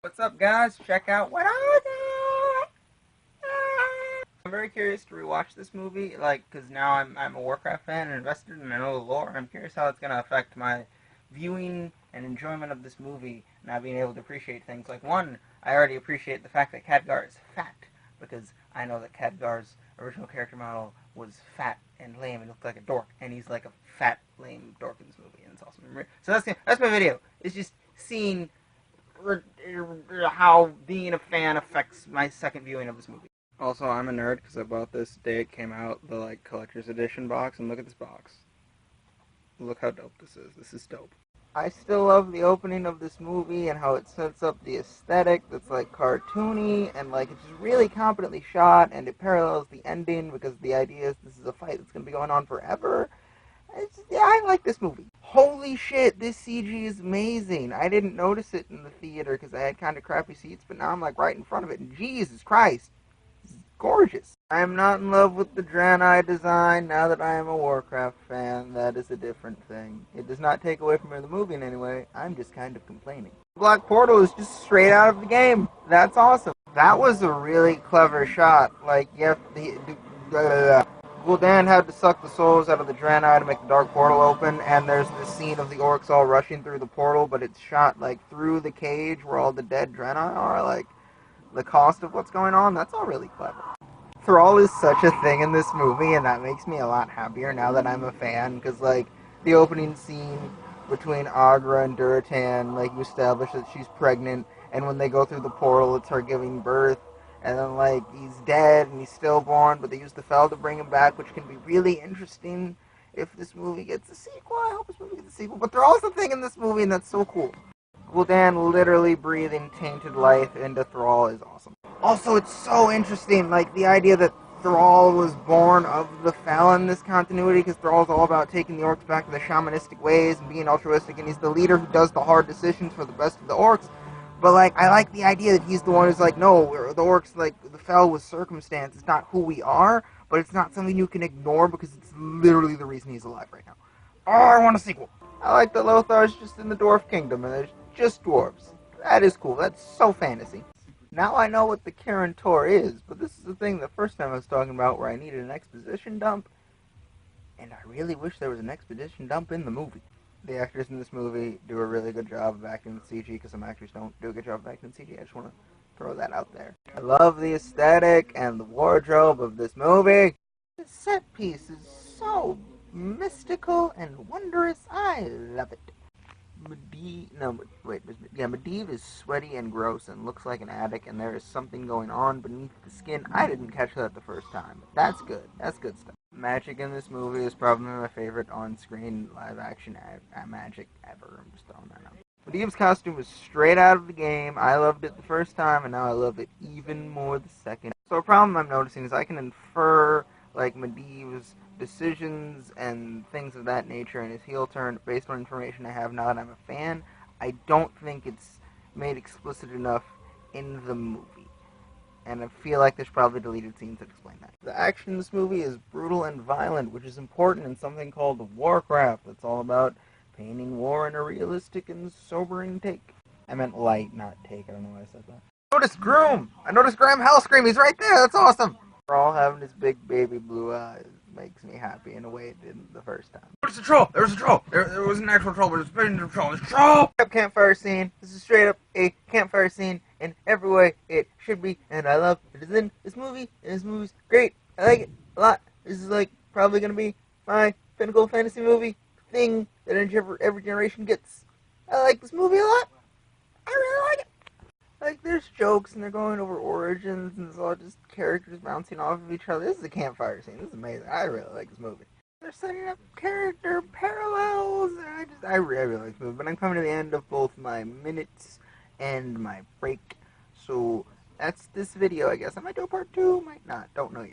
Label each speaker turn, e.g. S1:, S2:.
S1: What's up, guys? Check out what I did! I'm very curious to rewatch this movie, because now I'm a Warcraft fan and invested and I know the lore, and I'm curious how it's going to affect my viewing and enjoyment of this movie, now being able to appreciate things. Like, one, I already appreciate the fact that Khadgar is fat, because I know that Khadgar's original character model was fat and lame and looked like a dork, and he's like a fat, lame dork in this movie, and it's awesome. So that's my video. It's just seeing how being a fan affects my second viewing of this movie. Also, I'm a nerd because I bought this the day it came out, the collector's edition box, and look at this box. Look how dope this is. This is dope. I still love the opening of this movie and how it sets up the aesthetic that's cartoony and it's just really competently shot, and it parallels the ending because the idea is this is a fight that's going to be going on forever. I like this movie. Holy shit, this CG is amazing. I didn't notice it in the theater because I had kind of crappy seats, but now I'm right in front of it, and Jesus Christ, this is gorgeous. I am not in love with the Draenei design now that I am a Warcraft fan. That is a different thing. It does not take away from the movie in any way. I'm just kind of complaining. Black Portal is just straight out of the game. That's awesome. That was a really clever shot. You have Gul'dan had to suck the souls out of the Draenei to make the dark portal open, and there's this scene of the orcs all rushing through the portal, but it's shot through the cage where all the dead Draenei are, the cost of what's going on. That's all really clever. Thrall is such a thing in this movie, and that makes me a lot happier now that I'm a fan, because the opening scene between Agra and Duratan, you establish that she's pregnant, and when they go through the portal, it's her giving birth. And then, he's dead and he's stillborn, but they use the Fel to bring him back, which can be really interesting if this movie gets a sequel. I hope this movie gets a sequel. But they're also a thing in this movie, and that's so cool. Gul'dan literally breathing tainted life into Thrall is awesome. Also, it's so interesting, the idea that Thrall was born of the Fel in this continuity, because Thrall's all about taking the orcs back to the shamanistic ways and being altruistic, and he's the leader who does the hard decisions for the best of the orcs. But, I like the idea that he's the one who's no, the orcs, the Fel was circumstance. It's not who we are, but it's not something you can ignore because it's literally the reason he's alive right now. Oh, I want a sequel. I like that Lothar's just in the Dwarf Kingdom, and there's just dwarves. That is cool. That's so fantasy. Now I know what the Karen Tor is, but this is the thing the first time I was talking about where I needed an exposition dump, and I really wish there was an exposition dump in the movie. The actors in this movie do a really good job of acting in CG, because some actors don't do a good job of acting in CG. I just want to throw that out there. I love the aesthetic and the wardrobe of this movie. The set piece is so mystical and wondrous. I love it. Medivh is sweaty and gross and looks like an addict, and there is something going on beneath the skin. I didn't catch that the first time. That's good. That's good stuff. Magic in this movie is probably my favorite on-screen live-action magic ever. I'm just throwing that out. Medivh's costume was straight out of the game. I loved it the first time, and now I love it even more the second. So a problem I'm noticing is I can infer Medivh's decisions and things of that nature and his heel turn based on information I have now that I'm a fan. I don't think it's made explicit enough in the movie, and I feel like there's probably deleted scenes that explain that. The action in this movie is brutal and violent, which is important in something called Warcraft. That's all about painting war in a realistic and sobering take. I meant light, not take. I don't know why I said that. I noticed Groom! I noticed Graham Hellscream! He's right there! That's awesome! We're all having his big baby blue eyes. Makes me happy in a way it didn't the first time. There's a troll! There was a troll! There was an actual troll, but it's been a troll. There's a troll! Campfire scene. This is straight up a campfire scene in every way it should be, and I love it is in this movie, and this movie's great. I like it a lot. This is probably gonna be my pinnacle fantasy movie thing that every generation gets. I like this movie a lot. I really like it. There's jokes, and they're going over origins, and it's all just characters bouncing off of each other. This is a campfire scene. This is amazing. I really like this movie. They're setting up character parallels, and I really like this movie. But I'm coming to the end of both my minutes and my break. So, that's this video, I guess. I might do a part 2, might not. Don't know yet.